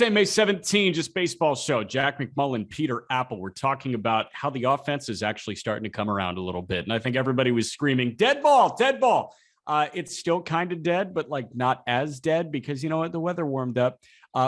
Thursday, May 17, just baseball show. Jack McMullen, Peter Apple. We're talking about how the offense is actually starting to come around a little bit. And I think everybody was screaming, dead ball, dead ball. It's still kind of dead, but like not as dead because you know what? The weather warmed up.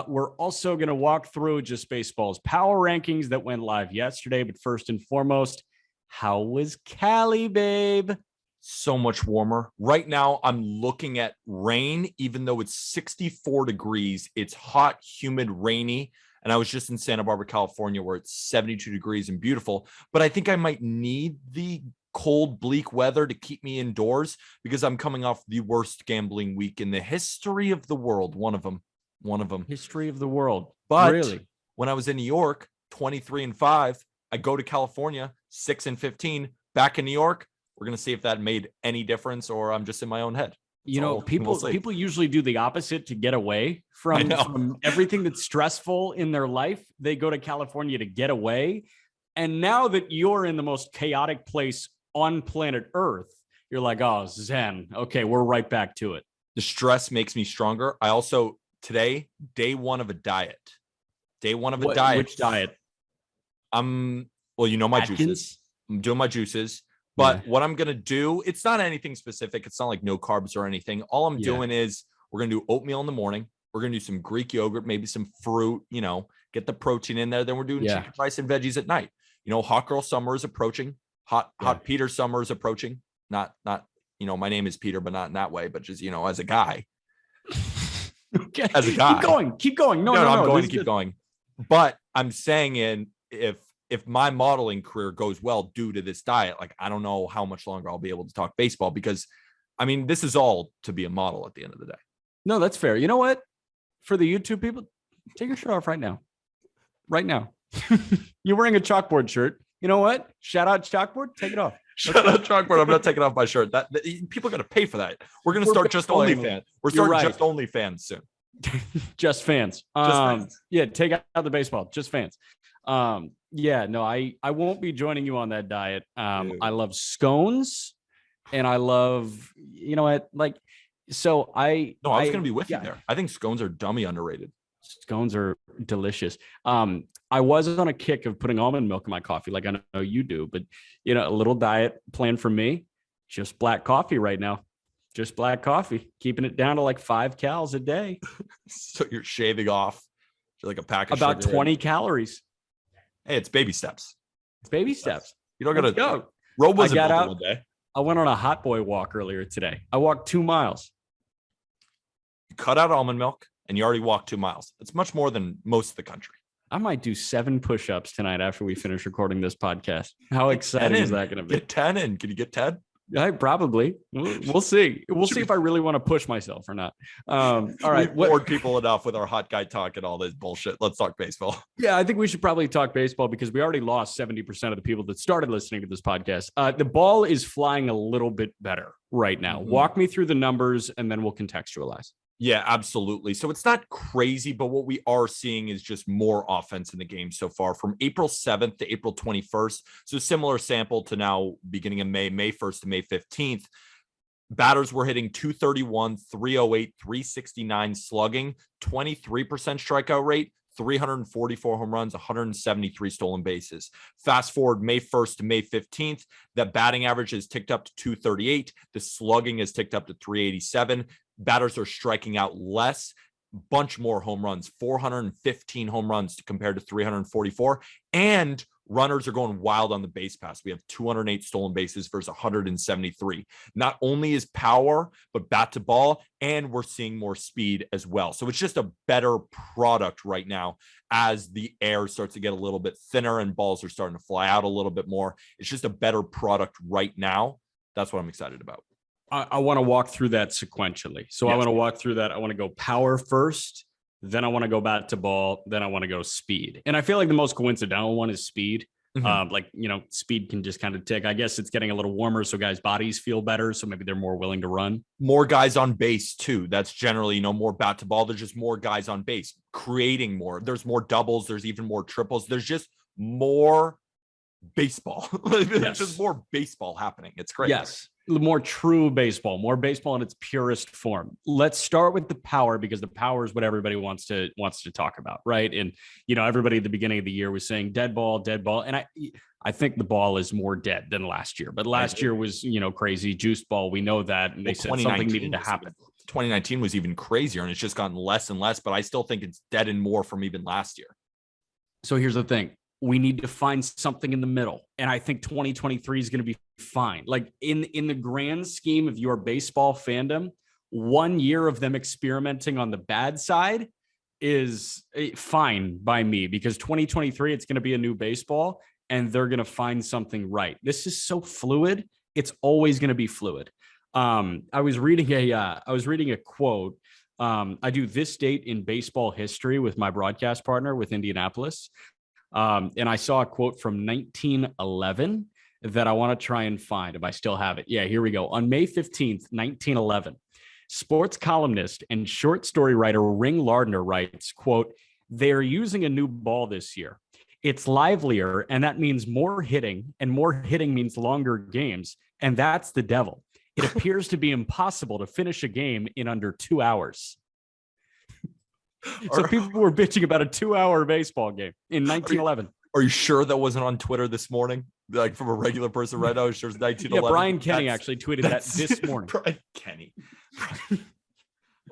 We're also going to walk through just baseball's power rankings that went live yesterday. But first and foremost, how was Cali, babe? So much warmer. Right now, I'm looking at rain, even though it's 64 degrees. It's hot, humid, rainy. And I was just in Santa Barbara, California, where it's 72 degrees and beautiful. But I think I might need the cold, bleak weather to keep me indoors because I'm coming off the worst gambling week in the history of the world. One of them. History of the world. But really, when I was in New York, 23-5, I go to California, 6-15, back in New York. We're going to see if that made any difference or I'm just in my own head. You know, people usually do the opposite to get away from everything that's stressful in their life. They go to California to get away. And now that you're in the most chaotic place on planet Earth, you're like, oh, zen. Okay, we're right back to it. The stress makes me stronger. I also, today, day one of a diet. Which diet? Well, you know my Atkins? juices. I'm doing my juices. But what I'm going to do, it's not anything specific. It's not like no carbs or anything. All I'm doing is we're going to do oatmeal in the morning. We're going to do some Greek yogurt, maybe some fruit, get the protein in there. Then we're doing chicken, rice, and veggies at night. Hot girl summer is approaching. Hot Peter summer is approaching. Not, my name is Peter, but not in that way, but just, as a guy. Okay. As a guy. Keep going. No, I'm going to keep going. But I'm saying if my modeling career goes well due to this diet, like I don't know how much longer I'll be able to talk baseball because this is all to be a model at the end of the day. No, that's fair. You know what? For the YouTube people, take your shirt off right now. Right now. You're wearing a chalkboard shirt. You know what? Shout out chalkboard. Take it off. Shout out chalkboard. I'm not taking off my shirt. That people are going to pay for that. We're going to start just OnlyFans. We're starting just OnlyFans soon. Just fans. Yeah, take out the baseball. Just fans. I won't be joining you on that diet. I love scones and I love, I was going to be with you there. I think scones are dummy underrated. Scones are delicious. I was on a kick of putting almond milk in my coffee. Like I know you do, but a little diet plan for me, just black coffee right now. Just black coffee, keeping it down to like 5 calories a day. So you're shaving off like a pack of about 20 calories. Hey, it's baby steps. Baby steps. You don't got to go. Rob was out one day. I went on a hot boy walk earlier today. I walked 2 miles. You cut out almond milk and you already walked 2 miles. It's much more than most of the country. I might do 7 push-ups tonight after we finish recording this podcast. How exciting is that going to be? Get 10 in. Can you get 10? Probably. We'll see. We'll see if I really want to push myself or not. All right. We've bored people enough with our hot guy talk and all this bullshit. Let's talk baseball. Yeah, I think we should probably talk baseball because we already lost 70% of the people that started listening to this podcast. The ball is flying a little bit better right now. Mm-hmm. Walk me through the numbers and then we'll contextualize. Yeah, absolutely. So it's not crazy, but what we are seeing is just more offense in the game so far from April 7th to April 21st. So similar sample to now beginning of May 1st to May 15th. Batters were hitting 231, 308, 369 slugging, 23% strikeout rate, 344 home runs, 173 stolen bases. Fast forward May 1st to May 15th, the batting average has ticked up to 238. The slugging has ticked up to 387. Batters are striking out less, bunch more home runs, 415 home runs compared to 344. And runners are going wild on the base pass. We have 208 stolen bases versus 173. Not only is power, but bat to ball, and we're seeing more speed as well. So it's just a better product right now as the air starts to get a little bit thinner and balls are starting to fly out a little bit more. It's just a better product right now. That's what I'm excited about. I want to walk through that sequentially. So yes. I want to walk through that. I want to go power first, then I want to go bat to ball, then I want to go speed. And I feel like the most coincidental one is speed. Mm-hmm. Speed can just kind of tick. I guess it's getting a little warmer, so guys' bodies feel better. So maybe they're more willing to run. More guys on base too. That's generally, more bat to ball. There's just more guys on base, creating more. There's more doubles. There's even more triples. There's just more baseball. There's just more baseball happening. It's great. Yes. more true baseball, more baseball in its purest form. Let's start with the power, because the power is what everybody wants to talk about, right? And everybody at the beginning of the year was saying dead ball, and I think the ball is more dead than last year. But last year was crazy juiced ball. We know that, and they said something needed to happen. 2019 was even crazier, and it's just gotten less and less. But I still think it's dead and more from even last year. So here's the thing. We need to find something in the middle. And I think 2023 is going to be fine. Like in the grand scheme of your baseball fandom, 1 year of them experimenting on the bad side is fine by me, because 2023, it's going to be a new baseball and they're going to find something right. This is so fluid. It's always going to be fluid. I was reading a quote. I do this date in baseball history with my broadcast partner with Indianapolis. And I saw a quote from 1911 that I want to try and find if I still have it. Yeah, here we go. On May 15th, 1911, sports columnist and short story writer Ring Lardner writes, quote, "They are using a new ball this year. It's livelier, and that means more hitting, and more hitting means longer games, and that's the devil. It appears to be impossible to finish a game in under 2 hours." So people were bitching about a 2-hour baseball game in 1911. Are you sure that wasn't on Twitter this morning? Like from a regular person right now? I'm sure it's 1911. Yeah, Brian Kenny actually tweeted that this morning. Brian Kenny. I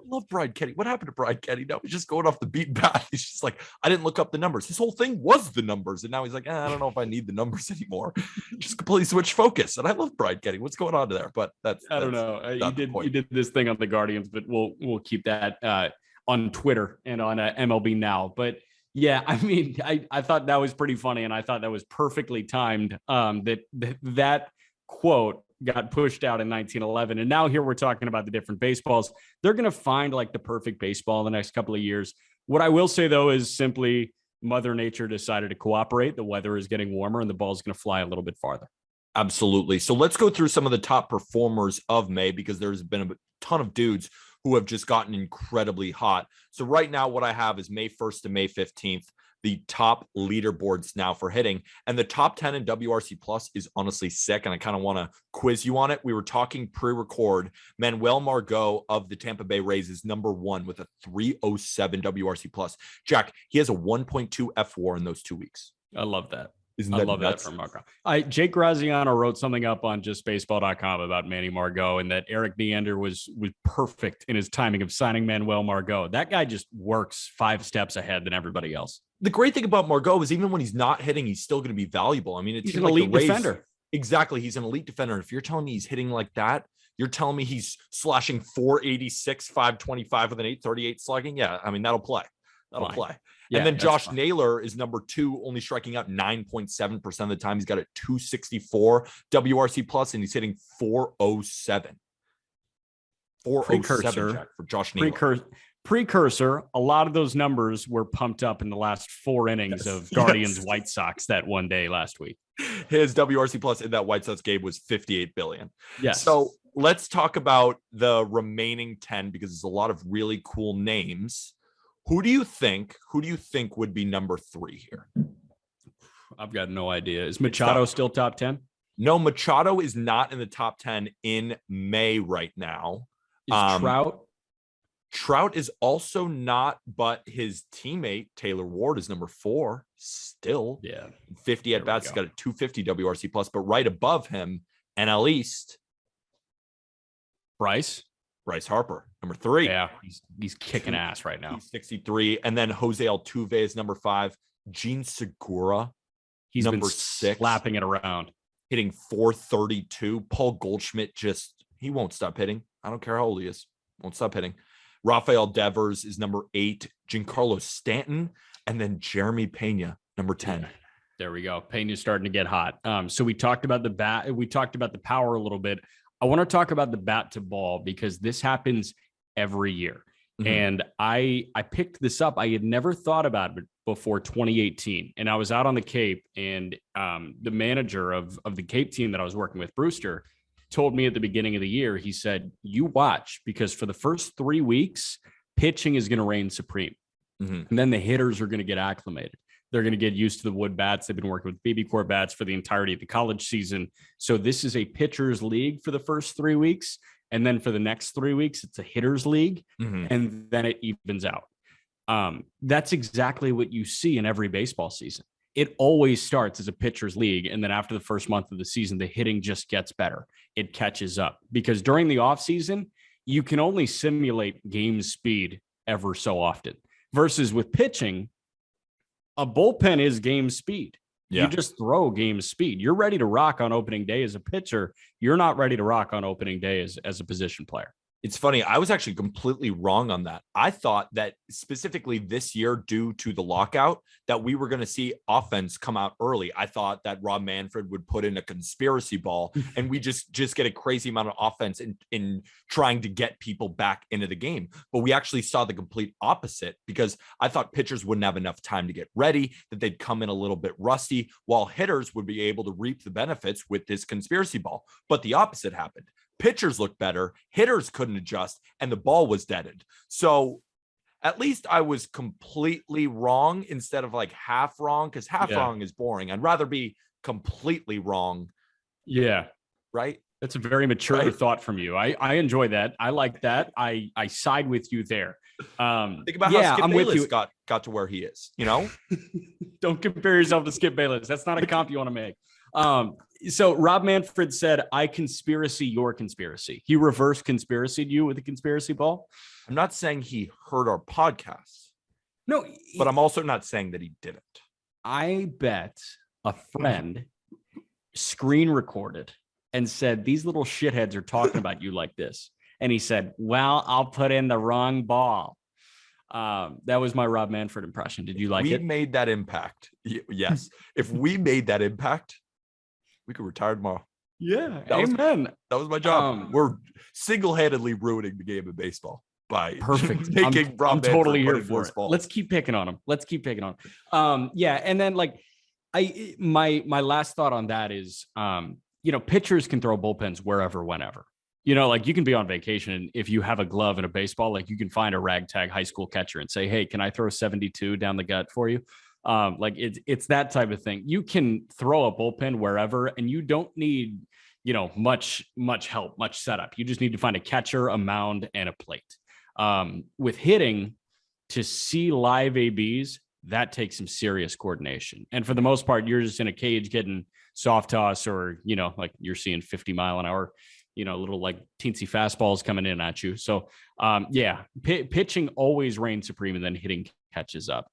love Brian Kenny. What happened to Brian Kenny? No, he's just going off the beaten path. He's just like, I didn't look up the numbers. His whole thing was the numbers. And now he's like, I don't know if I need the numbers anymore. Just completely switch focus. And I love Brian Kenny. What's going on there? But I don't know. You did this thing on the Guardians, but we'll keep that on Twitter and on MLB Now. But yeah, I mean, I thought that was pretty funny, and I thought that was perfectly timed. That quote got pushed out in 1911, and now here we're talking about the different baseballs. They're going to find like the perfect baseball in the next couple of years. What I will say though is simply Mother Nature decided to cooperate. The weather is getting warmer, and the ball is going to fly a little bit farther. Absolutely. So let's go through some of the top performers of May, because there's been a ton of dudes who have just gotten incredibly hot. So right now, what I have is May 1st to May 15th, the top leaderboards now for hitting. And the top 10 in WRC Plus is honestly sick. And I kind of want to quiz you on it. We were talking pre-record. Manuel Margot of the Tampa Bay Rays is number one with a 307 WRC Plus. Jack, he has a 1.2 F WAR in those 2 weeks. I love that. I love that from Margot. Jake Graziano wrote something up on justbaseball.com about Manny Margot, and that Eric Neander was perfect in his timing of signing Manuel Margot. That guy just works 5 steps ahead than everybody else. The great thing about Margot is even when he's not hitting, he's still going to be valuable. I mean, he's an elite defender. Exactly. He's an elite defender. And if you're telling me he's hitting like that, you're telling me he's slashing 486, 525 with an 838 slugging. Yeah. I mean, that'll play. Yeah, and then Josh Naylor is number 2, only striking out 9.7% of the time. He's got a 264 WRC plus, and he's hitting 407. 407 Jack, for Josh Naylor. Precursor. A lot of those numbers were pumped up in the last 4 innings of Guardians White Sox that one day last week. His WRC plus in that White Sox game was 58 billion. Yes. So let's talk about the remaining 10, because there's a lot of really cool names. Who do you think would be number 3 here? I've got no idea. Is Machado still top 10? No, Machado is not in the top 10 in May right now. Is Trout? Trout is also not, but his teammate Taylor Ward is number 4 still. Yeah. 50 at bats. He's got a 250 WRC plus, but right above him, NL East, Bryce Harper, number 3. Yeah, he's kicking ass right now. He's 63. And then Jose Altuve is number 5. Gene Segura, he's number been 6, slapping it around, hitting 432. Paul Goldschmidt he won't stop hitting. I don't care how old he is. Won't stop hitting. Rafael Devers is number 8. Giancarlo Stanton, and then Jeremy Pena, number 10. Yeah. There we go. Pena's starting to get hot. So we talked about the bat. We talked about the power a little bit. I want to talk about the bat to ball, because this happens every year. Mm-hmm. And I picked this up. I had never thought about it before 2018. And I was out on the Cape, and the manager of the Cape team that I was working with, Brewster, told me at the beginning of the year, he said, you watch, because for the first 3 weeks, pitching is going to reign supreme. Mm-hmm. And then the hitters are going to get acclimated. They're going to get used to the wood bats. They've been working with BB Core bats for the entirety of the college season. So this is a pitcher's league for the first 3 weeks. And then for the next 3 weeks, it's a hitter's league. And then it evens out. That's exactly what you see in every baseball season. It always starts as a pitcher's league. And then after the first month of the season, the hitting just gets better. It catches up because during the offseason, you can only simulate game speed ever so often versus with pitching, a bullpen is game speed. Yeah. You just throw game speed. You're ready to rock on opening day as a pitcher. You're not ready to rock on opening day as a position player. It's funny. I was actually completely wrong on that. I thought that specifically this year, due to the lockout, that we were going to see offense come out early. I thought that Rob Manfred would put in a conspiracy ball and we just get a crazy amount of offense in trying to get people back into the game. But we actually saw the complete opposite because I thought pitchers wouldn't have enough time to get ready, that they'd come in a little bit rusty, while hitters would be able to reap the benefits with this conspiracy ball. But the opposite happened. Pitchers looked better, hitters couldn't adjust, and the ball was deaded. So at least I was completely wrong instead of like half wrong, because half wrong is boring. I'd rather be completely wrong. Yeah. Right? That's a very mature thought from you. I enjoy that. I like that. I side with you there. Think about how Skip Bayless got to where he is, you know? Don't compare yourself to Skip Bayless. That's not a comp you want to make. So Rob Manfred said, I conspiracy your conspiracy. He reverse conspiracied you with a conspiracy ball. I'm not saying he heard our podcast. No, but I'm also not saying that he didn't. I bet a friend screen recorded and said, these little shitheads are talking about you like this. And he said, well, I'll put in the wrong ball. That was my Rob Manfred impression. Did you like it? We made that impact. Yes. If we made that impact, we could retire tomorrow. Yeah. Amen. That was my job. We're single-handedly ruining the game of baseball by perfect. making I'm totally here for it. Let's keep picking on him. Yeah. And then like my last thought on that is, pitchers can throw bullpens wherever, whenever. Like you can be on vacation and if you have a glove and a baseball, like you can find a ragtag high school catcher and say, hey, can I throw 72 down the gut for you? Like it's that type of thing. You can throw a bullpen wherever and you don't need, much help, much setup. You just need to find a catcher, a mound, and a plate. With hitting, to see live ABs, that takes some serious coordination. And for the most part, you're just in a cage getting soft toss or, like you're seeing 50 mile an hour, little like teensy fastballs coming in at you. So pitching always reigns supreme and then hitting catches up.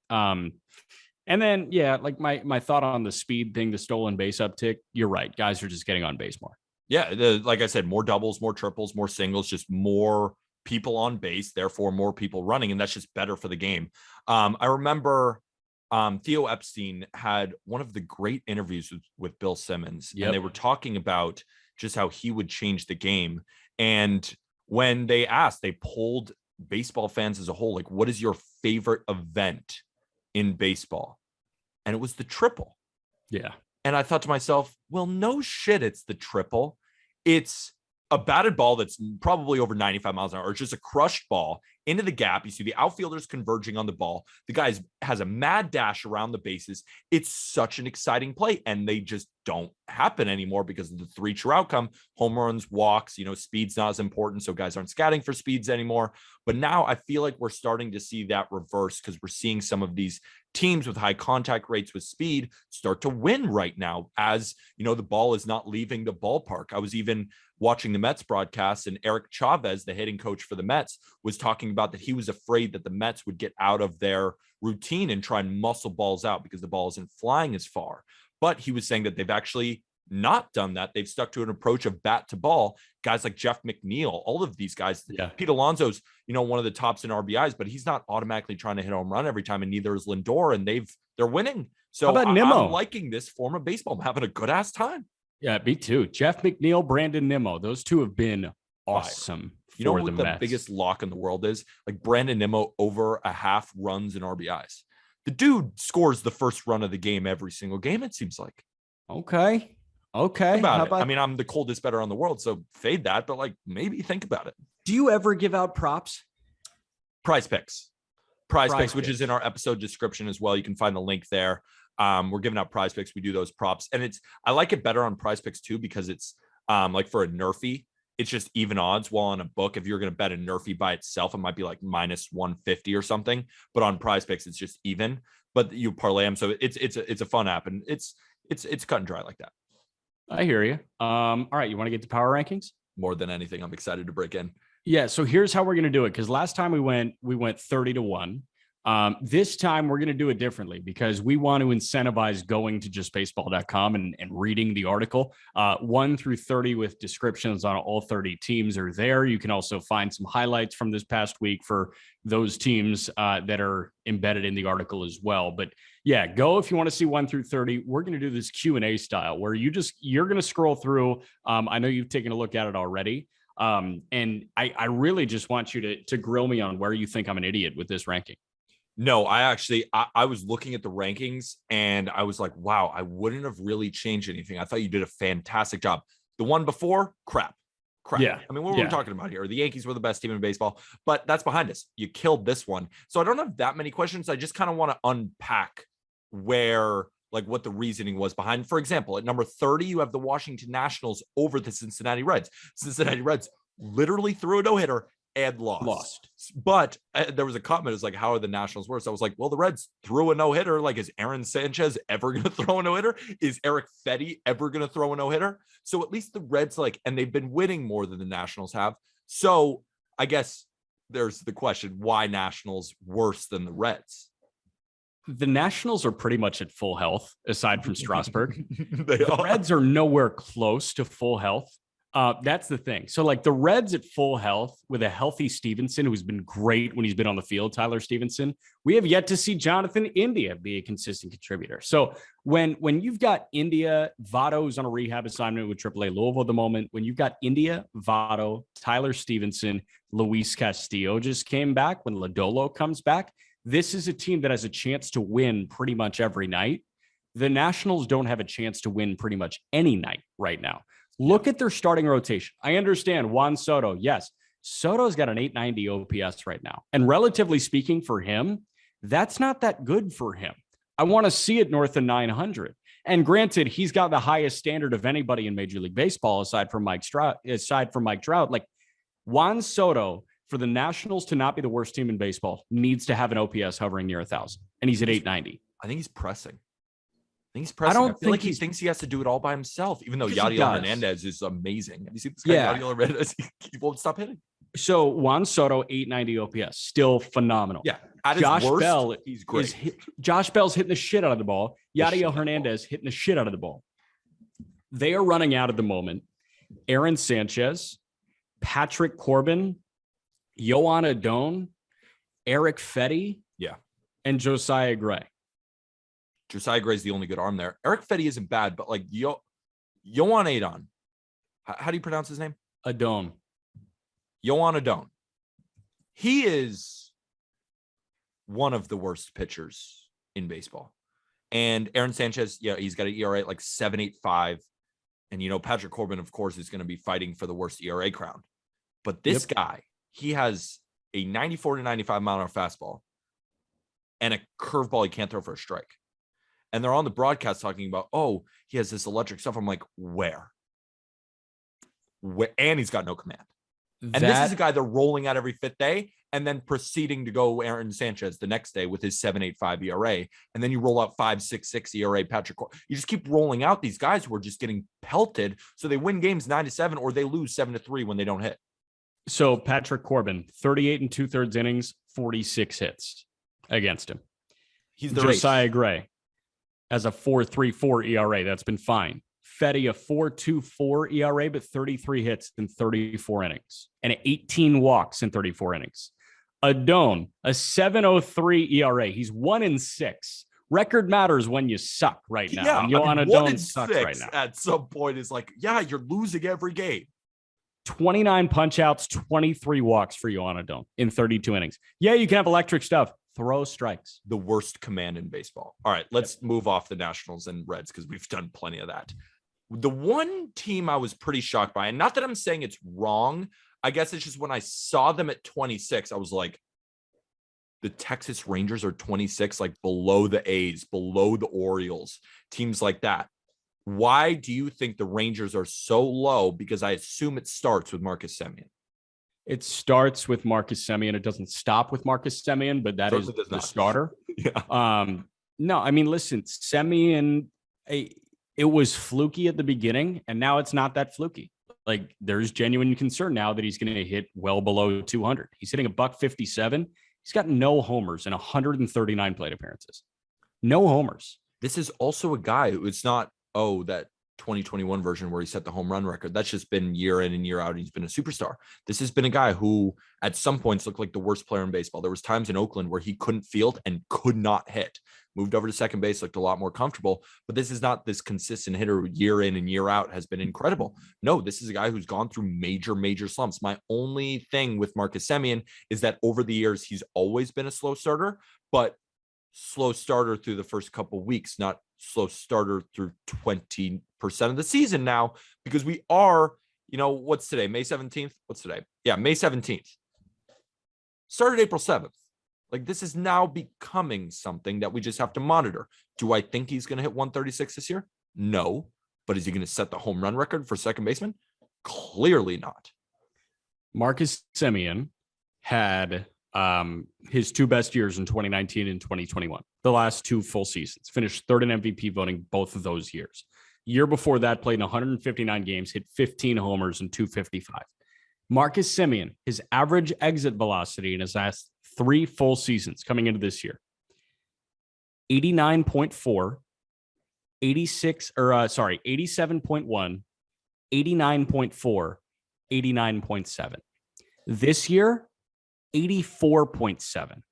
And then, like my thought on the speed thing, the stolen base uptick, you're right. Guys are just getting on base more. Yeah. Like I said, more doubles, more triples, more singles, just more people on base, therefore more people running. And that's just better for the game. I remember Theo Epstein had one of the great interviews with Bill Simmons, and they were talking about just how he would change the game. And when they polled baseball fans as a whole, like, what is your favorite event in baseball? And it was the triple. Yeah. And I thought to myself, well, no shit, it's the triple. It's a batted ball that's probably over 95 miles an hour, or just a crushed ball into the gap. You see the outfielders converging on the ball. The guy has a mad dash around the bases. It's such an exciting play, and they just don't happen anymore because of the three true outcome: home runs, walks. Speed's not as important, so guys aren't scouting for speeds anymore. But now I feel like we're starting to see that reverse, because we're seeing some of these teams with high contact rates with speed start to win right now, as the ball is not leaving the ballpark. I was even watching the Mets broadcast, and Eric Chavez, the hitting coach for the Mets, was talking about that he was afraid that the Mets would get out of their routine and try and muscle balls out because the ball isn't flying as far. But he was saying that they've actually not done that. They've stuck to an approach of bat to ball. Guys like Jeff McNeil, all of these guys. Pete Alonso's, one of the tops in RBIs, but he's not automatically trying to hit a home run every time, and neither is Lindor, and they're winning. So how about Nimmo? I'm liking this form of baseball. I'm having a good ass time. Yeah, me too. Jeff McNeil, Brandon Nimmo. Those two have been awesome. You know what the biggest lock in the world is? Like Brandon Nimmo over a half runs in RBIs. The dude scores the first run of the game every single game, it seems like. Okay. I mean, I'm the coldest bettor on the world, so fade that, but like maybe think about it. Do you ever give out props? Prize picks. Prize Picks, which is in our episode description as well. You can find the link there. We're giving out Prize Picks. We do those props, and I like it better on Prize Picks too, because it's like for a Nerfy, it's just even odds. While on a book, if you're going to bet a Nerfy by itself, it might be like minus 150 or something. But on Prize Picks, it's just even. But you parlay them, so it's a fun app, and it's cut and dry like that. I hear you. All right, you want to get to power rankings? More than anything, I'm excited to break in. Yeah. So here's how we're going to do it. Because last time we went 30-1. This time we're going to do it differently, because we want to incentivize going to justbaseball.com and reading the article. 1 through 30 with descriptions on all 30 teams are there. You can also find some highlights from this past week for those teams that are embedded in the article as well. But yeah, go if you want to see 1 through 30. We're going to do this Q&A style where you're going to scroll through. I know you've taken a look at it already. And I really just want you to grill me on where you think I'm an idiot with this ranking. No, I was looking at the rankings and I was like, wow, I wouldn't have really changed anything. I thought you did a fantastic job. The one before, crap. Yeah. I mean, what were we talking about here? The Yankees were the best team in baseball, but that's behind us. You killed this one. So I don't have that many questions. I just kind of want to unpack what the reasoning was behind. For example, at number 30, you have the Washington Nationals over the Cincinnati Reds. Cincinnati Reds literally threw a no-hitter and lost. But there was a comment. It was like, how are the Nationals worse? I was like, well, the Reds threw a no-hitter. Like, is Aaron Sanchez ever going to throw a no-hitter? Is Eric Fetty ever going to throw a no-hitter? So at least the Reds, and they've been winning more than the Nationals have. So I guess there's the question, why Nationals worse than the Reds? The Nationals are pretty much at full health, aside from Strasburg. The Reds are nowhere close to full health. That's the thing. So the Reds at full health with a healthy Stevenson, who's been great when he's been on the field, Tyler Stevenson, we have yet to see Jonathan India be a consistent contributor. So when you've got India, Votto's on a rehab assignment with AAA Louisville at the moment, when you've got India, Votto, Tyler Stevenson, Luis Castillo just came back, when Lodolo comes back, this is a team that has a chance to win pretty much every night. The Nationals don't have a chance to win pretty much any night right now. Look at their starting rotation. I understand Juan Soto. Yes, Soto's got an 890 OPS right now. And relatively speaking for him, that's not that good for him. I want to see it north of 900. And granted, he's got the highest standard of anybody in Major League Baseball aside from Mike Trout. Like Juan Soto, for the Nationals to not be the worst team in baseball, needs to have an OPS hovering near 1,000. And he's at 890. I think he's pressing. I don't feel like he thinks he has to do it all by himself, even though Yadiel Hernandez is amazing. Have you seen this guy? Yeah. Yadiel Hernandez, he won't stop hitting. So Juan Soto, 890 OPS, still phenomenal. Yeah. At Josh worst, Bell, he's great. Josh Bell's hitting the shit out of the ball. Yadiel Hernandez hitting the shit out of the ball. They are running out at the moment. Aaron Sanchez, Patrick Corbin, Yohan Adon, Eric Fetty, and Josiah Gray. Josiah Gray's the only good arm there. Eric Fetty isn't bad, but Yohan Adon. How do you pronounce his name? Adon. Yohan Adon. He is one of the worst pitchers in baseball. And Aaron Sanchez, he's got an ERA at 7.85. And, Patrick Corbin, of course, is going to be fighting for the worst ERA crown. But this guy, he has a 94 to 95 mile an hour fastball and a curveball he can't throw for a strike. And they're on the broadcast talking about, he has this electric stuff. I'm like, where? And he's got no command. And this is a guy they're rolling out every fifth day and then proceeding to go Aaron Sanchez the next day with his 7.85 ERA. And then you roll out 5.66 ERA Patrick. You just keep rolling out these guys who are just getting pelted. So they win games 9-7 or they lose 7-3 when they don't hit. So Patrick Corbin, 38 and 2/3 innings, 46 hits against him. He's the Josiah Gray has a 4.34 ERA. That's been fine. Fetty, a 4.24 ERA, but 33 hits in 34 innings and 18 walks in 34 innings. Adon, a 7.03 ERA. He's 1-6. Record matters when you suck right now. Yeah, and Yohan Adon sucks right now. At some point, is you're losing every game. 29 punch outs, 23 walks for Yohan Adon in 32 innings. Yeah, you can have electric stuff. Throw strikes. The worst command in baseball. All right, let's move off the Nationals and Reds because we've done plenty of that. The one team I was pretty shocked by, and not that I'm saying it's wrong, I guess it's just when I saw them at 26, I was like, the Texas Rangers are 26, like below the A's, below the Orioles, teams like that. Why do you think the Rangers are so low? Because I assume it starts with Marcus Semien. It starts with Marcus Semien. It doesn't stop with Marcus Semien, but that Certainly is does the not. starter. Yeah. No, I mean, listen, Semien, it was fluky at the beginning, and now it's not that fluky. Like, there's genuine concern now that he's going to hit well below 200. He's hitting a $157. He's got no homers in 139 plate appearances. No homers. This is also a guy who it's not, that 2021 version where he set the home run record. That's just been year in and year out. He's been a superstar. This has been a guy who at some points looked like the worst player in baseball. There was times in Oakland where he couldn't field and could not hit. Moved over to second base, looked a lot more comfortable, but this is not this consistent hitter year in and year out has been incredible. No, this is a guy who's gone through major slumps. My only thing with Marcus Semien is that over the years, he's always been a slow starter, but slow starter through the first couple of weeks, not slow starter through 20% of the season now, because we are, what's today? May 17th? What's today? Yeah, May 17th. Started April 7th. Like, this is now becoming something that we just have to monitor. Do I think he's going to hit 136 this year? No. But is he going to set the home run record for second baseman? Clearly not. Marcus Semien had his two best years in 2019 and 2021, the last two full seasons, finished third in MVP voting both of those years. Year before that, played in 159 games, hit 15 homers and 255. Marcus Semien, his average exit velocity in his last three full seasons coming into this year, 89.4, 87.1, 89.4, 89.7. This year, 84.7,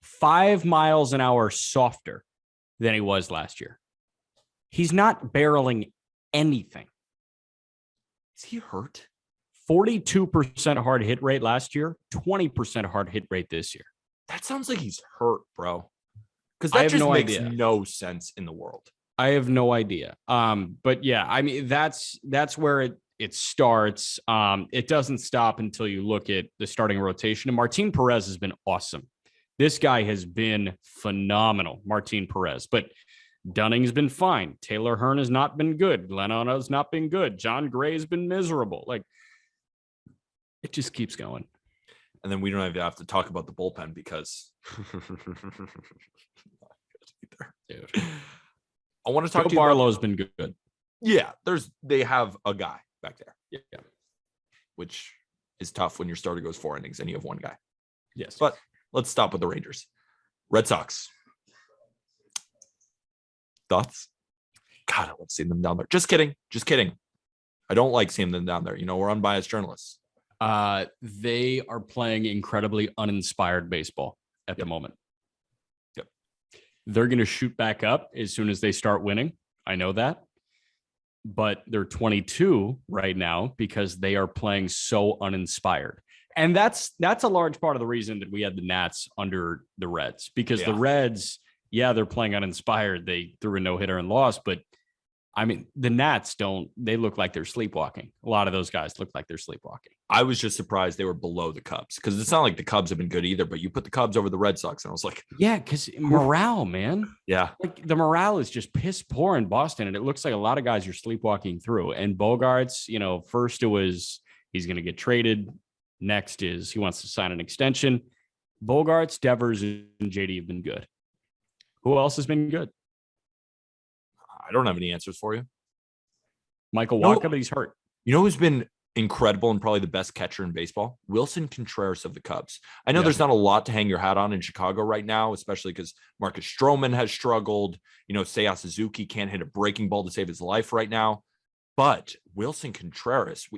5 miles an hour softer than he was last year. He's not barreling anything. Is he hurt? 42% hard hit rate last year, 20% hard hit rate this year. That sounds like he's hurt, bro. Because that just makes no sense in the world. I have no idea. But yeah, I mean, that's where it starts. It doesn't stop until you look at the starting rotation. And Martin Perez has been awesome. This guy has been phenomenal, Martin Perez. But Dunning's been fine. Taylor Hearn has not been good. Glenn Otto's not been good. John Gray has been miserable. Like, it just keeps going. And then we don't even have to talk about the bullpen because Dude. I want to talk Joe to you Barlow's been good. Yeah, they have a guy back there. Yeah. Which is tough when your starter goes 4 innings and you have one guy. Yes. But let's stop with the Rangers. Red Sox. Thoughts? God, I love seeing them down there. Just kidding. I don't like seeing them down there. We're unbiased journalists. They are playing incredibly uninspired baseball at the moment. Yep. They're going to shoot back up as soon as they start winning. I know that. But they're 22 right now because they are playing so uninspired. And that's a large part of the reason that we had the Nats under the Reds, because the Reds, they're playing uninspired. They threw a no-hitter and lost, but I mean, the Nats they look like they're sleepwalking. A lot of those guys look like they're sleepwalking. I was just surprised they were below the Cubs because it's not like the Cubs have been good either, but you put the Cubs over the Red Sox and I was like, yeah, because morale, man. Yeah. Like, the morale is just piss poor in Boston. And it looks like a lot of guys are sleepwalking through. And Bogarts, first it was he's going to get traded. Next is he wants to sign an extension. Bogarts, Devers, and JD have been good. Who else has been good? I don't have any answers for you. Michael Wacha, but he's hurt. You know who's been incredible and probably the best catcher in baseball? Wilson Contreras of the Cubs. I know there's not a lot to hang your hat on in Chicago right now, especially because Marcus Stroman has struggled. Seiya Suzuki can't hit a breaking ball to save his life right now. But Wilson Contreras,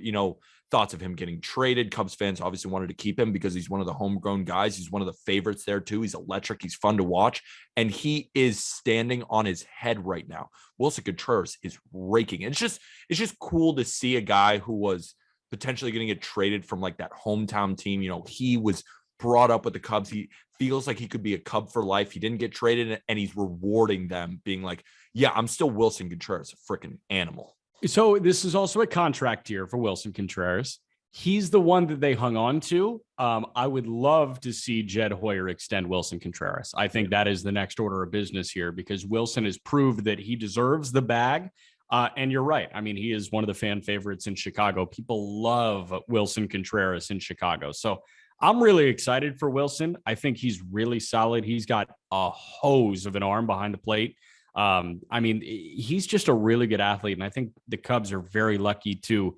thoughts of him getting traded. Cubs fans obviously wanted to keep him because he's one of the homegrown guys. He's one of the favorites there too. He's electric. He's fun to watch. And he is standing on his head right now. Wilson Contreras is raking. It's just cool to see a guy who was potentially going to get traded from like that hometown team. He was brought up with the Cubs. He feels like he could be a Cub for life. He didn't get traded and he's rewarding them being like, yeah, I'm still Wilson Contreras, a freaking animal. So this is also a contract year for Wilson Contreras. He's the one that they hung on to. I would love to see Jed Hoyer extend Wilson Contreras. I think that is the next order of business here because Wilson has proved that he deserves the bag. And you're right. I mean, he is one of the fan favorites in Chicago. People love Wilson Contreras in Chicago. So I'm really excited for Wilson. I think he's really solid. He's got a hose of an arm behind the plate. I mean, he's just a really good athlete. And I think the Cubs are very lucky to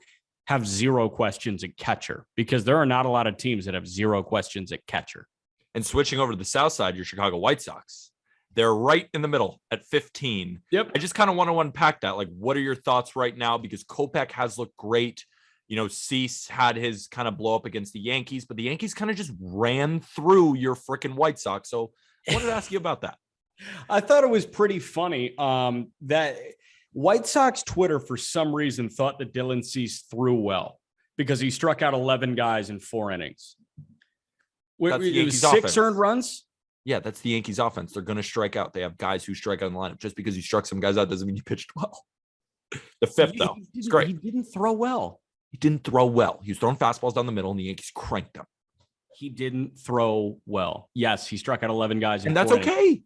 have zero questions at catcher because there are not a lot of teams that have zero questions at catcher. And switching over to the South side, your Chicago White Sox, they're right in the middle at 15. Yep. I just kind of want to unpack that. Like, what are your thoughts right now? Because Kopech has looked great. You know, Cease had his kind of blow up against the Yankees, but the Yankees kind of just ran through your freaking White Sox. So I wanted to ask you about that. I thought it was pretty funny that White Sox Twitter, for some reason, thought that Dylan Cease threw well because he struck out 11 guys in 4 innings. It was 6 earned runs. Yeah, that's the Yankees offense. They're going to strike out. They have guys who strike out in the lineup. Just because you struck some guys out doesn't mean you pitched well. The fifth, though, it's great. He didn't throw well. He didn't throw well. He was throwing fastballs down the middle, and the Yankees cranked him. He didn't throw well. Yes, he struck out 11 guys. And that's okay.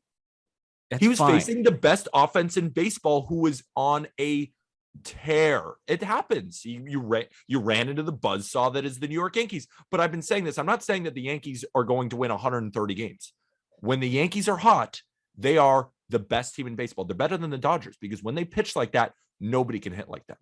He was fine. facing the best offense in baseball who was on a tear. It happens. You ran into the buzzsaw that is the New York Yankees. But I've been saying this. I'm not saying that the Yankees are going to win 130 games. When the Yankees are hot, they are the best team in baseball. They're better than the Dodgers because when they pitch like that, nobody can hit like that.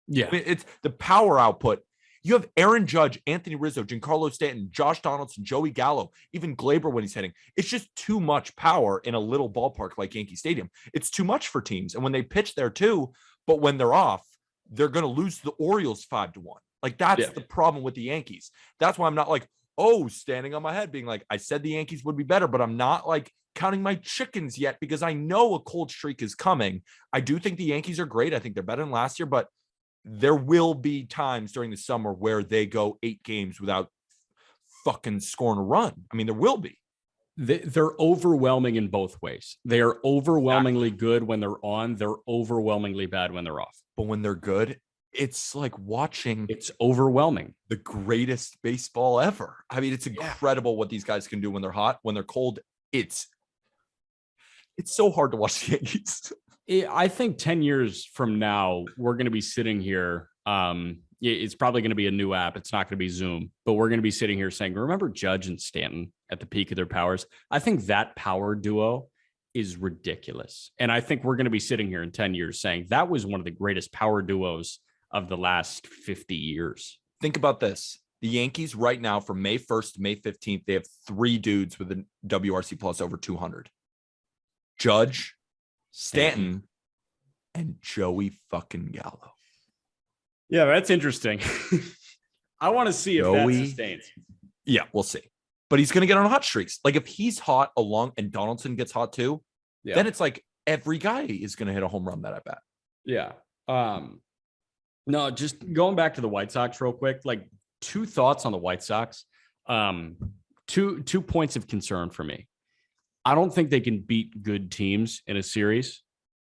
Yeah. I mean, it's the power output. You have Aaron Judge, Anthony Rizzo, Giancarlo Stanton, Josh Donaldson, Joey Gallo, even Glaber when he's hitting. It's just too much power in a little ballpark like Yankee Stadium. It's too much for teams. And when they pitch there too, but when they're off, they're going to lose the Orioles 5-1. Like that's the problem with the Yankees. That's why I'm not like, standing on my head being like, I said the Yankees would be better, but I'm not like counting my chickens yet because I know a cold streak is coming. I do think the Yankees are great. I think they're better than last year, but there will be times during the summer where they go 8 games without fucking scoring a run. I mean, there will be. They're overwhelming in both ways. They are overwhelmingly good when they're on. They're overwhelmingly bad when they're off. But when they're good, it's like watching. It's overwhelming. The greatest baseball ever. I mean, it's incredible what these guys can do when they're hot. When they're cold, it's so hard to watch the Yankees. I think 10 years from now, we're going to be sitting here. It's probably going to be a new app. It's not going to be Zoom, but we're going to be sitting here saying, remember Judge and Stanton at the peak of their powers? I think that power duo is ridiculous. And I think we're going to be sitting here in 10 years saying that was one of the greatest power duos of the last 50 years. Think about this. The Yankees right now from May 1st to May 15th, they have 3 dudes with a WRC plus over 200. Judge, Stanton, and Joey fucking Gallo. Yeah, that's interesting. I want to see if that sustains. Yeah, we'll see. But he's going to get on hot streaks. Like if he's hot along and Donaldson gets hot too, then it's like every guy is going to hit a home run that I bet. Yeah. No, just going back to the White Sox real quick, like 2 thoughts on the White Sox. Two points of concern for me. I don't think they can beat good teams in a series.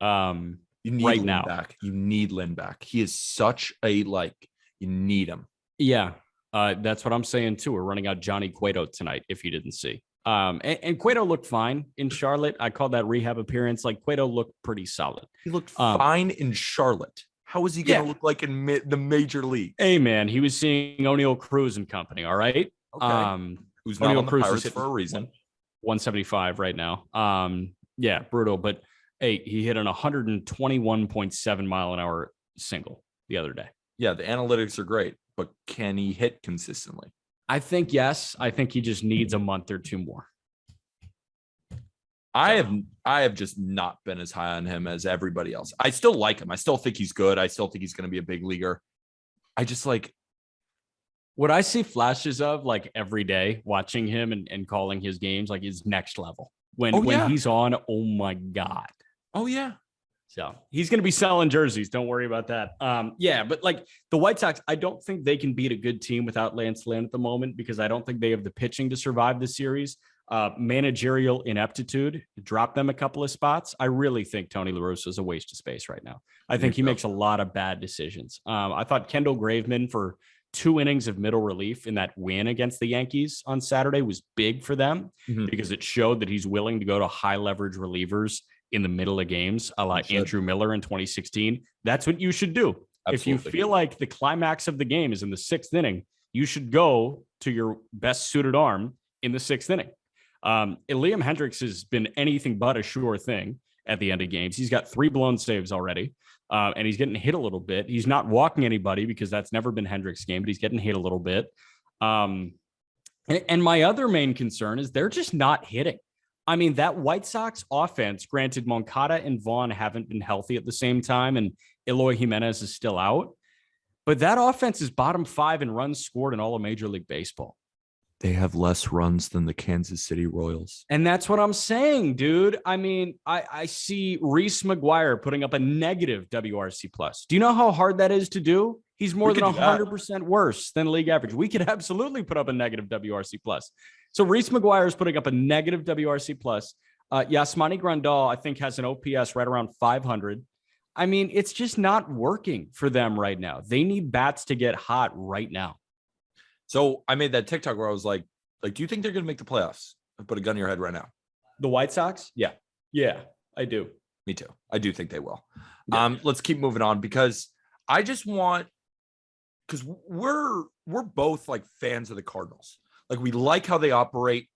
You need right Lynn now. Back. You need Lynn back. He is such a you need him. Yeah, that's what I'm saying too. We're running out Johnny Cueto tonight. If you didn't see, and Cueto looked fine in Charlotte. I called that rehab appearance. Like Cueto looked pretty solid. He looked fine in Charlotte. How is he going to look like in the major league? Hey man, he was seeing O'Neal Cruz and company. All right. Okay. Who's not on the Pirates for a reason. 175 right now. Yeah, brutal. But hey, he hit an 121.7 mile an hour single the other day. Yeah, the analytics are great, but can he hit consistently? I think yes. I think he just needs a month or 2 more. I have just not been as high on him as everybody else. I still like him. I still think he's good. I still think he's going to be a big leaguer. I just like what I see flashes of like every day watching him and calling his games, like his next level. When he's on, oh my God. Oh yeah. So he's going to be selling jerseys. Don't worry about that. Yeah, but like the White Sox, I don't think they can beat a good team without Lance Lynn at the moment because I don't think they have the pitching to survive the series. Managerial ineptitude dropped them a couple of spots. I really think Tony La Russa is a waste of space right now. I think he makes a lot of bad decisions. I thought Kendall Graveman for 2 innings of middle relief in that win against the Yankees on Saturday was big for them because it showed that he's willing to go to high leverage relievers in the middle of games, like Andrew Miller in 2016. That's what you should do. Absolutely. If you feel like the climax of the game is in the 6th inning, you should go to your best suited arm in the 6th inning. Liam Hendricks has been anything but a sure thing at the end of games. He's got 3 blown saves already, and he's getting hit a little bit. He's not walking anybody because that's never been Hendricks' game, but he's getting hit a little bit. And my other main concern is they're just not hitting. I mean, that White Sox offense, granted, Moncada and Vaughn haven't been healthy at the same time, and Eloy Jimenez is still out. But that offense is bottom 5 in runs scored in all of Major League Baseball. They have less runs than the Kansas City Royals. And that's what I'm saying, dude. I mean, I see Reese McGuire putting up a negative WRC plus. Do you know how hard that is to do? He's more than 100% worse than league average. We could absolutely put up a negative WRC plus. So Reese McGuire is putting up a negative WRC plus. Yasmani Grandal, I think, has an OPS right around 500. I mean, it's just not working for them right now. They need bats to get hot right now. So I made that TikTok where I was like, do you think they're going to make the playoffs? I put a gun to your head right now. The White Sox? Yeah. Yeah, I do. Me too. I do think they will. Yeah. Let's keep moving on because I just want, because we're both like fans of the Cardinals. Like we like how they operate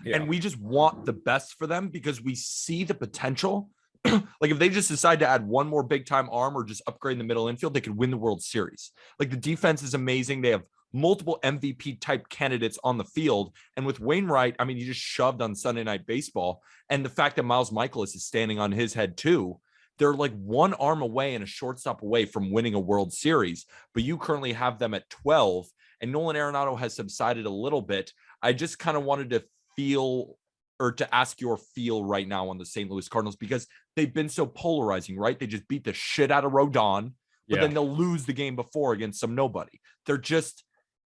and we just want the best for them because we see the potential. Like if they just decide to add one more big time arm or just upgrade in the middle infield, they could win the World Series. Like the defense is amazing. They have multiple MVP type candidates on the field. And with Wainwright, I mean, he just shoved on Sunday Night Baseball. And the fact that Miles Michaelis is standing on his head too, they're like one arm away and a shortstop away from winning a World Series. But you currently have them at 12 and Nolan Arenado has subsided a little bit. I just kind of wanted to feel or to ask your feel right now on the St. Louis Cardinals because they've been so polarizing, right? They just beat the shit out of Rodon, but then they'll lose the game before against some nobody. They're just,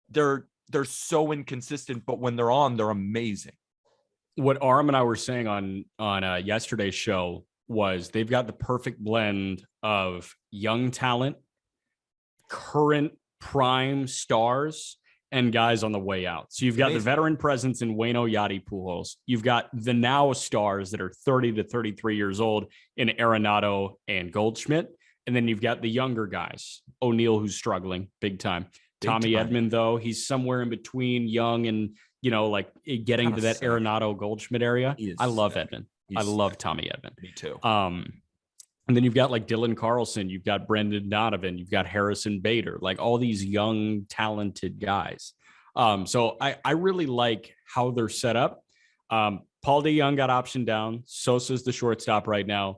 they're so inconsistent, but when they're on, they're amazing. What Aram and I were saying on yesterday's show was they've got the perfect blend of young talent, current prime stars, and guys on the way out. So you've got the veteran presence in Waino, Yadi, Pujols. You've got the now stars that are 30 to 33 years old in Arenado and Goldschmidt. And then you've got the younger guys, O'Neill, who's struggling big time. Tommy Edman, though, he's somewhere in between young and, you know, like getting to that Arenado Goldschmidt area. I love Edman. I love Tommy Edman. Me too. And then you've got like Dylan Carlson, you've got Brendan Donovan, you've got Harrison Bader, like all these young, talented guys. So I really like how they're set up. Paul DeYoung got optioned down. Sosa's the shortstop right now.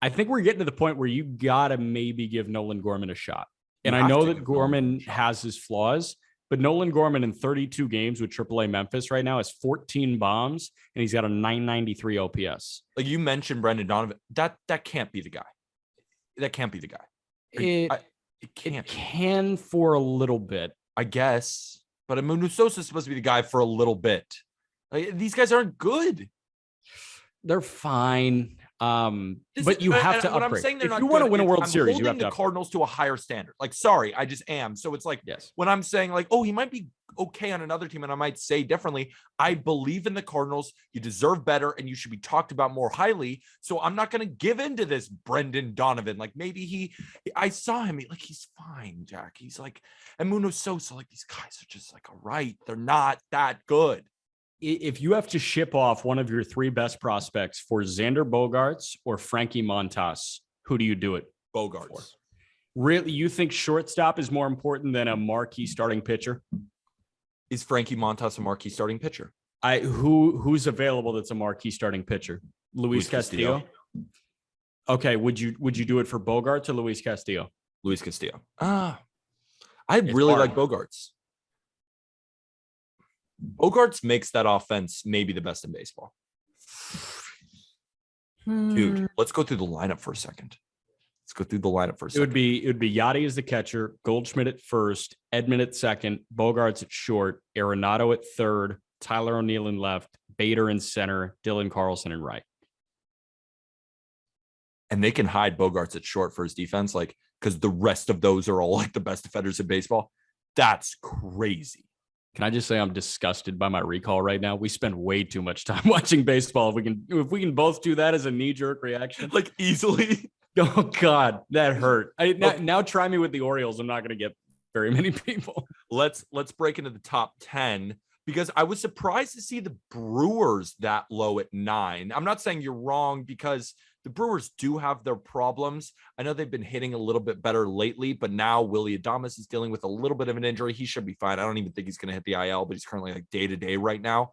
I think we're getting to the point where you got to maybe give Nolan Gorman a shot. And I know that Gorman has his flaws, but Nolan Gorman in 32 games with AAA Memphis right now has 14 bombs, and he's got a 993 OPS. Like you mentioned Brendan Donovan, that can't be the guy. That can't be the guy. It can for a little bit, I guess. But Munoz Sosa is supposed to be the guy for a little bit. Like, these guys aren't good. They're fine. But you have to upgrade. I'm saying if you want to win a World Series, you have to the Cardinals to a higher standard. Like, sorry, I just am. So it's like, when I'm saying like, oh, he might be okay on another team, and I might say differently. I believe in the Cardinals. You deserve better, and you should be talked about more highly. So I'm not going to give into this Brendan Donovan. Like maybe I saw him. Like he's fine, Jack. He's like, and Munoz Sosa. Like these guys are just like, all right, they're not that good. If you have to ship off one of your 3 best prospects for Xander Bogaerts or Frankie Montas, who do you do it? Bogaerts. For? Really, you think shortstop is more important than a marquee starting pitcher? Is Frankie Montas a marquee starting pitcher? Who's available that's a marquee starting pitcher? Luis Castillo. Okay, would you do it for Bogaerts or Luis Castillo? Luis Castillo. I really like Bogaerts. Bogaerts makes that offense maybe the best in baseball. Dude, let's go through the lineup for a second. It would be Yachty as the catcher, Goldschmidt at first, Edman at second, Bogaerts at short, Arenado at third, Tyler O'Neill in left, Bader in center, Dylan Carlson in right. And they can hide Bogaerts at short for his defense, like because the rest of those are all like the best defenders in baseball. That's crazy. Can I just say I'm disgusted by my recall right now? We spend way too much time watching baseball. If we can both do that as a knee-jerk reaction, Like easily. oh God, that hurt. Now try me with the Orioles. I'm not going to get very many people. Let's break into the top 10 because I was surprised to see the Brewers that low at 9. I'm not saying you're wrong because the Brewers do have their problems. I know they've been hitting a little bit better lately, but now Willy Adames is dealing with a little bit of an injury. He should be fine. I don't even think he's going to hit the IL, but he's currently like day to day right now.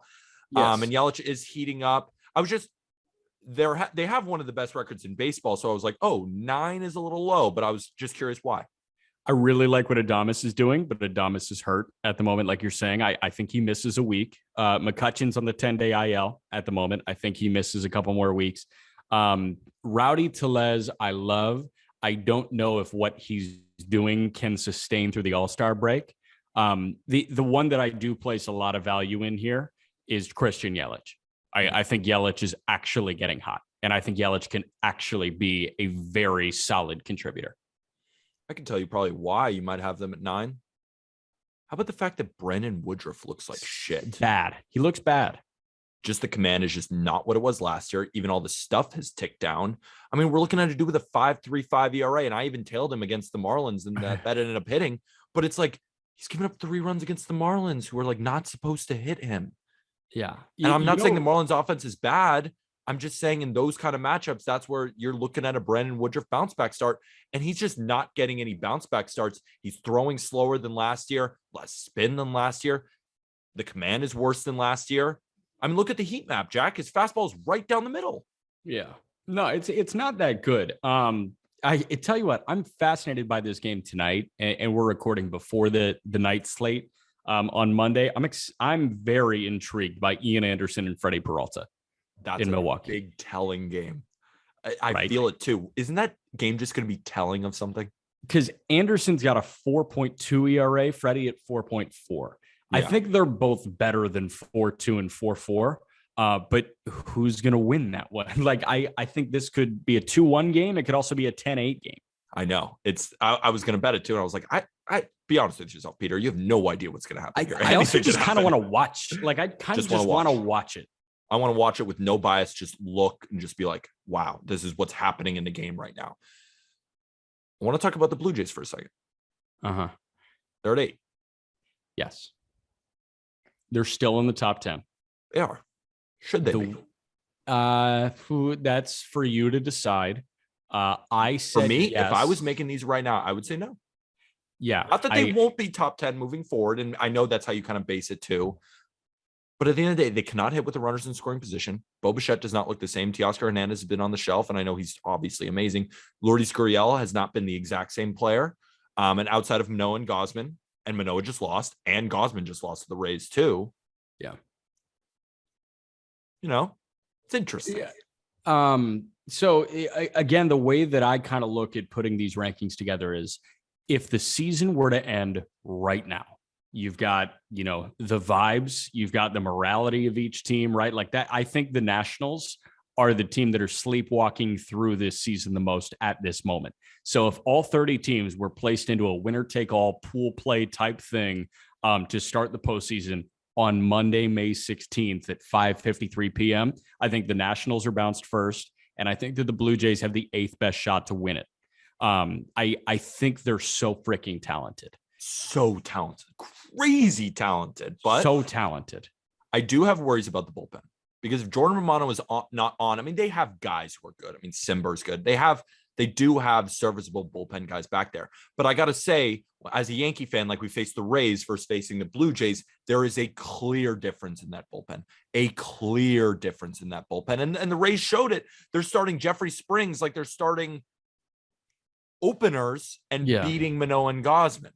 Yes. And Yelich is heating up. I was just they have one of the best records in baseball. So I was like, oh, 9 is a little low, but I was just curious why. I really like what Adames is doing, but Adames is hurt at the moment. Like you're saying, I think he misses a week. McCutcheon's on the 10-day IL at the moment. I think he misses a couple more weeks. Rowdy Tellez, I love. I don't know if what he's doing can sustain through the All-Star break. The one that I do place a lot of value in here is Christian Yelich. I think Yelich is actually getting hot, and I think Yelich can actually be a very solid contributor. I can tell you probably why you might have them at 9. How about the fact that Brennan Woodruff looks like shit? Bad. He looks bad. Just the command is just not what it was last year. Even all the stuff has ticked down. I mean, we're looking at a dude with a 5.35 ERA, and I even tailed him against the Marlins, and that ended up hitting. But it's like he's giving up 3 runs against the Marlins, who are like not supposed to hit him. Yeah. And I'm not saying the Marlins offense is bad. I'm just saying in those kind of matchups, that's where you're looking at a Brennan Woodruff bounce back start, and he's just not getting any bounce back starts. He's throwing slower than last year, less spin than last year. The command is worse than last year. I mean, look at the heat map, Jack. His fastball is right down the middle. Yeah. No, it's not that good. I tell you what, I'm fascinated by this game tonight, and we're recording before the night slate on Monday. I'm very intrigued by Ian Anderson and Freddie Peralta. That's in a Milwaukee. Big telling game. I Right. feel it too. Isn't that game just going to be telling of something? Because Anderson's got a 4.2 ERA, Freddie at 4.4. I think they're both better than 4.2 and 4.4. But who's going to win that one? Like, I think this could be a 2-1 game. It could also be a 10-8 game. I know. I was going to bet it too. And I was like, I be honest with yourself, Peter. You have no idea what's going to happen here. I also just kind of want to watch. Like, I kind of just want to watch it. I want to watch it with no bias, just look and just be like, wow, this is what's happening in the game right now. I want to talk about the Blue Jays for a second. Uh-huh. They're at 8. Yes. They're still in the top 10. They are. Should they be? That's for you to decide. I said for me, yes. if I was making these right now, I would say no. Yeah. Not that they won't be top 10 moving forward. And I know that's how you kind of base it too. But at the end of the day, they cannot hit with the runners in scoring position. Bo Bichette does not look the same. Teoscar Hernandez has been on the shelf, and I know he's obviously amazing. Lourdes Gurriel has not been the exact same player. And outside of Manoah and Gausman, and Manoah just lost, and Gausman just lost to the Rays too. Yeah. You know, it's interesting. Yeah. So again, the way that I kind of look at putting these rankings together is if the season were to end right now, you've got, the vibes, you've got the morality of each team, right? Like that. I think the Nationals are the team that are sleepwalking through this season the most at this moment. So if all 30 teams were placed into a winner take all pool play type thing to start the postseason on Monday, May 16th at 5:53 p.m., I think the Nationals are bounced first. And I think that the Blue Jays have the 8th best shot to win it. I think they're so freaking talented. So talented, crazy talented, but so talented. I do have worries about the bullpen because if Jordan Romano is not on, I mean, they have guys who are good. I mean, Simber's good. They do have serviceable bullpen guys back there. But I got to say, as a Yankee fan, like we faced the Rays versus facing the Blue Jays, there is a clear difference in that bullpen, And the Rays showed it. They're starting Jeffrey Springs like they're starting openers and beating Manoah and Gausman.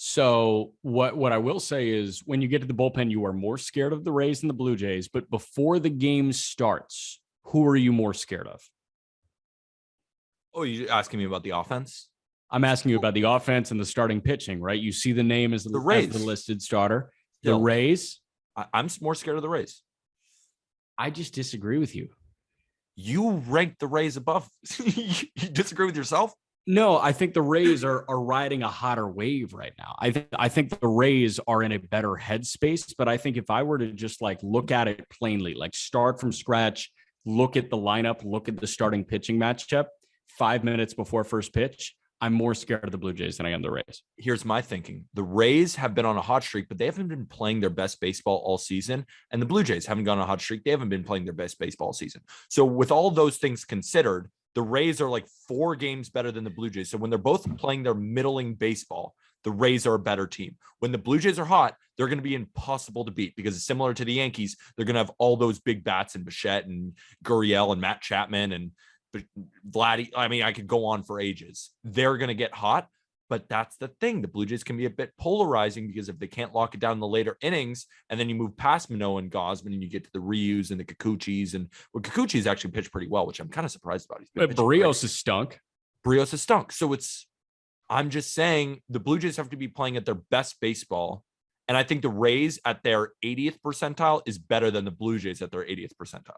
So what I will say is when you get to the bullpen, you are more scared of the Rays than the Blue Jays. But before the game starts, who are you more scared of? Oh, you're asking me about the offense? I'm asking you about the offense and the starting pitching, right? You see the name as the Rays, as the listed starter. The Rays? I'm more scared of the Rays. I just disagree with you. You ranked the Rays above. You disagree with yourself? No, I think the Rays are riding a hotter wave right now. I think the Rays are in a better headspace, but I think if I were to just like look at it plainly, like start from scratch, look at the lineup, look at the starting pitching matchup 5 minutes before first pitch, I'm more scared of the Blue Jays than I am the Rays. Here's my thinking. The Rays have been on a hot streak, but they haven't been playing their best baseball all season. And the Blue Jays haven't gone on a hot streak. They haven't been playing their best baseball all season. So with all those things considered, the Rays are like 4 games better than the Blue Jays. So when they're both playing their middling baseball, the Rays are a better team. When the Blue Jays are hot, they're going to be impossible to beat because it's similar to the Yankees. They're going to have all those big bats and Bichette and Gurriel and Matt Chapman and Vladdy. I mean, I could go on for ages. They're going to get hot, but that's the thing. The Blue Jays can be a bit polarizing because if they can't lock it down in the later innings, and then you move past Manoah and Gosman and you get to the Ryus and the Kikuchis, and Kikuchi's actually pitched pretty well, which I'm kind of surprised about. But Barrios is stunk. Barrios is stunk. So I'm just saying the Blue Jays have to be playing at their best baseball. And I think the Rays at their 80th percentile is better than the Blue Jays at their 80th percentile.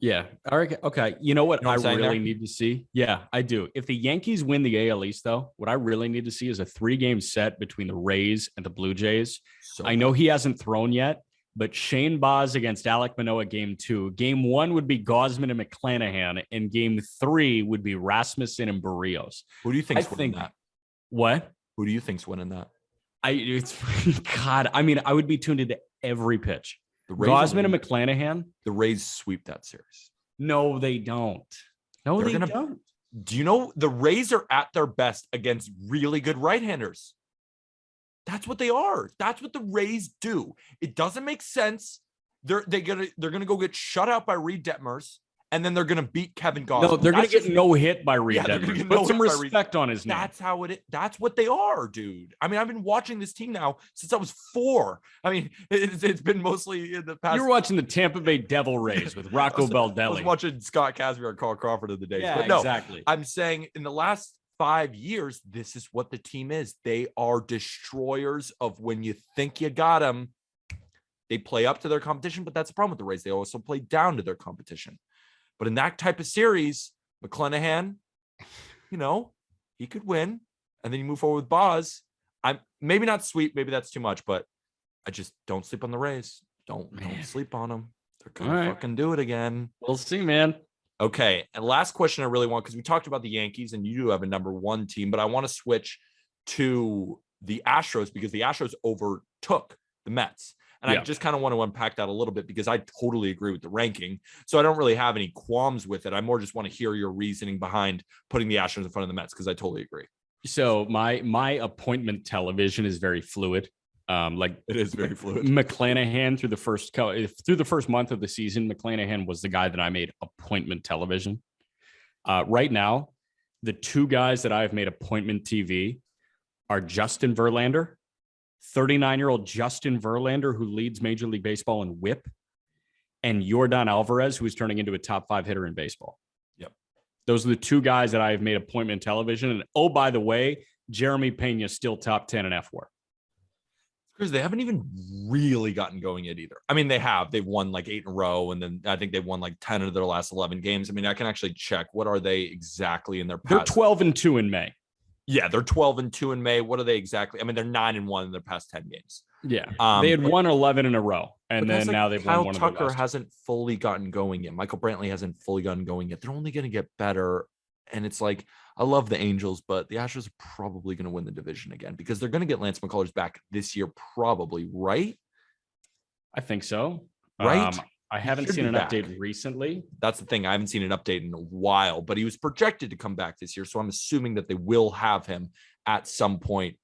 Yeah. All right. Okay. You know what, You know what I I'm saying really there? need to see? Yeah, I do. If the Yankees win the AL East, though, what I really need to see is a 3-game set between the Rays and the Blue Jays. So I know he hasn't thrown yet, but Shane Baz against Alek Manoah game 2. Game 1 would be Gosman and McClanahan, and game 3 would be Rasmussen and Barrios. who do you think's winning that? What? Who do you think's winning that? God, I mean, I would be tuned into every pitch. The Rays Gosman and McClanahan? the Rays sweep that series. No, they don't. No, They're they gonna- don't. Do you know the Rays are at their best against really good right-handers? That's what they are. That's what the Rays do. It doesn't make sense. They're gonna go get shut out by Reed Detmers, and then they're gonna beat Kevin Gosman. No, they're going to That's get no hit by Reed Yeah, they're gonna Detmers. get Put no some hit by Reed- respect on his name. That's how that's what they are, dude. I mean, I've been watching this team now since I was 4. I mean, it's been mostly in the past. You were watching the Tampa Bay Devil Rays with Rocco I was Baldelli. watching Scott Kazmir and Carl Crawford in the days. Yeah, but no, exactly. I'm saying in the last 5 years, this is what the team is. They are destroyers of when you think you got them. They play up to their competition, but that's the problem with the Rays. They also play down to their competition. But in that type of series, McClanahan, he could win. And then you move forward with Boz. I'm maybe not sweet, maybe that's too much, but I just don't sleep on the Rays. Don't sleep on them. They're gonna fucking do it again. We'll see, man. Okay. And last question I really want, because we talked about the Yankees and you do have a number 1 team, but I want to switch to the Astros because the Astros overtook the Mets. And I just kind of want to unpack that a little bit because I totally agree with the ranking. So I don't really have any qualms with it. I more just want to hear your reasoning behind putting the Astros in front of the Mets because I totally agree. So my appointment television is very fluid. Like It is very fluid. McClanahan through the first month of the season, McClanahan was the guy that I made appointment television. Right now, the 2 guys that I've made appointment TV are Justin Verlander, 39-year-old Justin Verlander, who leads Major League Baseball in WHIP, and Yordan Alvarez, who is turning into a top 5 hitter in baseball. Yep. Those are the 2 guys that I have made appointment television. And oh, by the way, Jeremy Pena still top 10 in FWAR. Because they haven't even really gotten going yet either. I mean, they've won like 8 in a row, and then I think they've won like 10 of their last 11 games. I mean, I can actually check what are they exactly in their past. They're 12-2 in May. Yeah, they're 12-2 in May. What are they exactly? I mean, they're 9-1 in their past 10 games. Yeah, they had won 11 in a row, and then now they've Kyle won one of the Tucker last. hasn't fully gotten going yet. Michael Brantley hasn't fully gotten going yet. They're only going to get better. And it's like, I love the Angels, but the Astros are probably going to win the division again because they're going to get Lance McCullers back this year, probably, right? I think so. Right? I haven't should seen be an back. update recently. That's the thing. I haven't seen an update in a while, but he was projected to come back this year. So I'm assuming that they will have him at some point.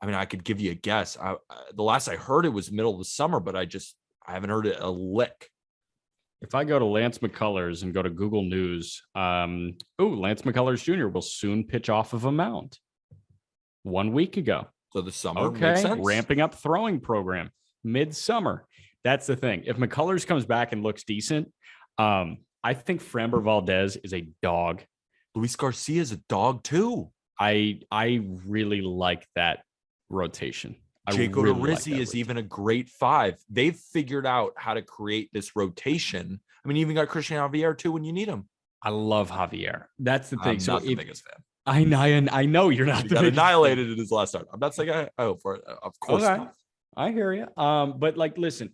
I mean, I could give you a guess. The last I heard it was middle of the summer, but I haven't heard it a lick. If I go to Lance McCullers and go to Google News, Lance McCullers Jr. will soon pitch off of a mound. 1 week ago. So the summer makes sense. Ramping up throwing program midsummer. That's the thing. If McCullers comes back and looks decent, I think Framber Valdez is a dog. Luis Garcia is a dog too. I really like that rotation. Jake Odorizzi is even a great 5. They've figured out how to create this rotation. I mean, you even got Christian Javier too when you need him. I love Javier. That's the thing. I'm not the biggest fan. I know you're not He the got biggest. annihilated in his last start. I'm not saying I hope for it. Of course Okay. not. I hear you. But like, listen,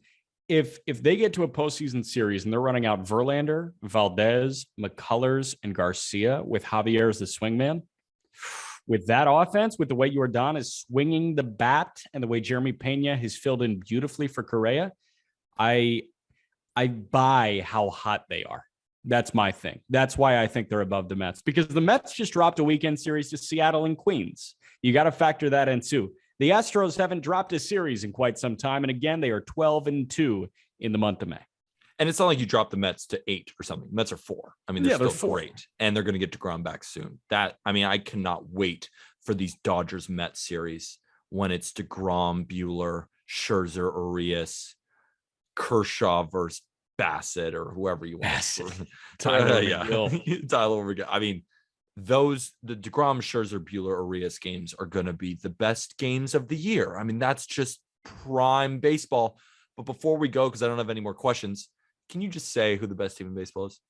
if they get to a postseason series and they're running out Verlander, Valdez, McCullers, and Garcia with Javier as the swingman, with that offense, with the way Jordan is swinging the bat and the way Jeremy Pena has filled in beautifully for Correa, I buy how hot they are. That's my thing. That's why I think they're above the Mets, because the Mets just dropped a weekend series to Seattle and Queens. You got to factor that in too. The Astros haven't dropped a series in quite some time. And again, they are 12-2 in the month of May. And it's not like you dropped the Mets to 8 or something. The Mets are 4. I mean, they're still great. And they're going to get DeGrom back soon. I cannot wait for these Dodgers Mets series when it's DeGrom, Buehler, Scherzer, Urias, Kershaw versus Bassett or whoever you want. Tyler, Tyler over. I mean, the DeGrom, Scherzer, Buehler, Urias games are going to be the best games of the year. I mean, that's just prime baseball. But before we go, because I don't have any more questions, can you just say who the best team in baseball is?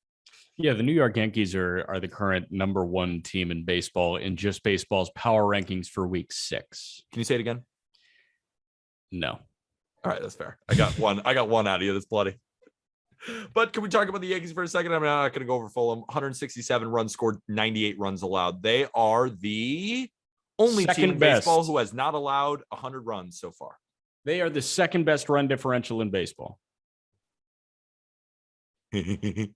Yeah, the New York Yankees are the current number 1 team in baseball in just baseball's power rankings for week 6. Can you say it again? No. All right, that's fair. I got one out of you. That's bloody. But can we talk about the Yankees for a second? I'm not going to go over Fulham. 167 runs scored, 98 runs allowed. They are the only team in baseball who has not allowed 100 runs so far. They are the second best run differential in baseball. And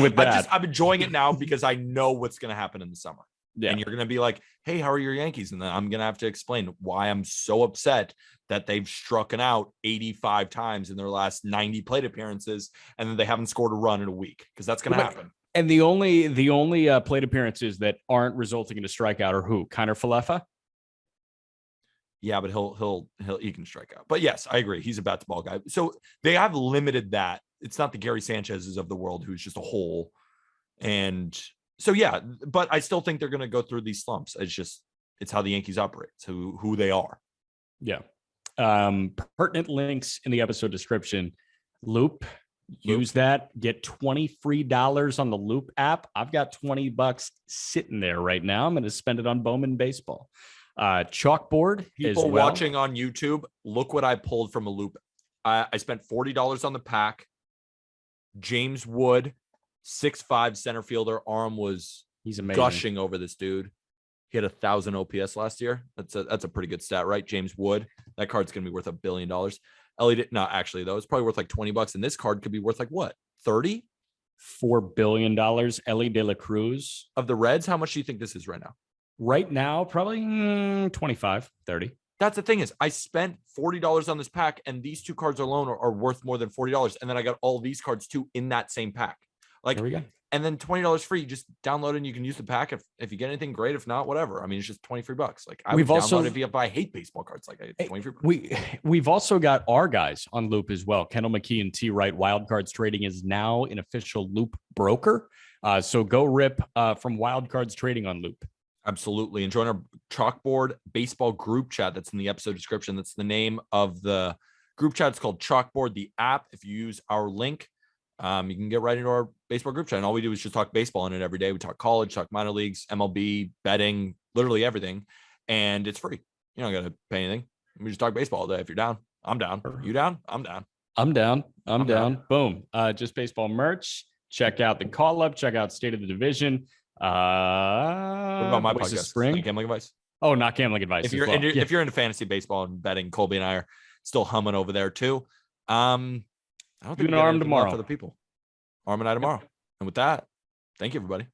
with that, I'm enjoying it now because I know what's going to happen in the summer. Yeah. And you're going to be like, hey, how are your Yankees? And then I'm going to have to explain why I'm so upset that they've struck out 85 times in their last 90 plate appearances and then they haven't scored a run in a week, because that's going to happen. And the only plate appearances that aren't resulting in a strikeout are who? Kiner Falefa? Yeah, but he can strike out. But yes, I agree. He's a bat to ball guy. So they have limited that. It's not the Gary Sanchez's of the world who's just a hole. And so, yeah, but I still think they're going to go through these slumps. It's how the Yankees operate. It's who they are. Yeah. Pertinent links in the episode description. Loop. Use that. Get $20 free on the Loop app. I've got $20 sitting there right now. I'm going to spend it on Bowman baseball. Chalkboard. People watching on YouTube, look what I pulled from a Loop. I spent $40 on the pack. James Wood, 6'5" center fielder. Arm was gushing over this dude. He had 1,000 OPS last year. That's a pretty good stat, right? James Wood. That card's gonna be worth $1 billion. Ellie, not actually though. It's probably worth like $20, and this card could be worth like what? 30? $4 billion. Ellie De La Cruz of the Reds. How much do you think this is right now? Right now, probably 25, 30. That's the thing is I spent $40 on this pack, and these 2 cards alone are worth more than $40. And then I got all these cards too in that same pack. Like, there we go. And then $20 free. You just download it and you can use the pack. If you get anything great, if not, whatever. I mean, it's just 20 free bucks. Like I would download it if I hate baseball cards. Like 20 free bucks. We've also got our guys on Loop as well. Kendall McKee and T Wright. Wildcards Trading is now an official Loop broker. So go rip from Wildcards Trading on Loop. Absolutely. And join our Chalkboard baseball group chat. That's in the episode description. That's the name of the group chat. It's called Chalkboard, the app. If you use our link, you can get right into our baseball group chat. And all we do is just talk baseball in it every day. We talk college, talk minor leagues, MLB, betting, literally everything. And it's free. You don't got to pay anything. We just talk baseball all day. If you're down, I'm down. You down? I'm down. I'm down. Boom. Just baseball merch. Check out the call up. Check out State of the Division. What about my podcast? Spring? Gambling Advice. Oh, not Gambling Advice. If you're into fantasy baseball and betting, Colby and I are still humming over there too. I don't think an arm tomorrow for the people. Arm and I tomorrow. And with that, thank you, everybody.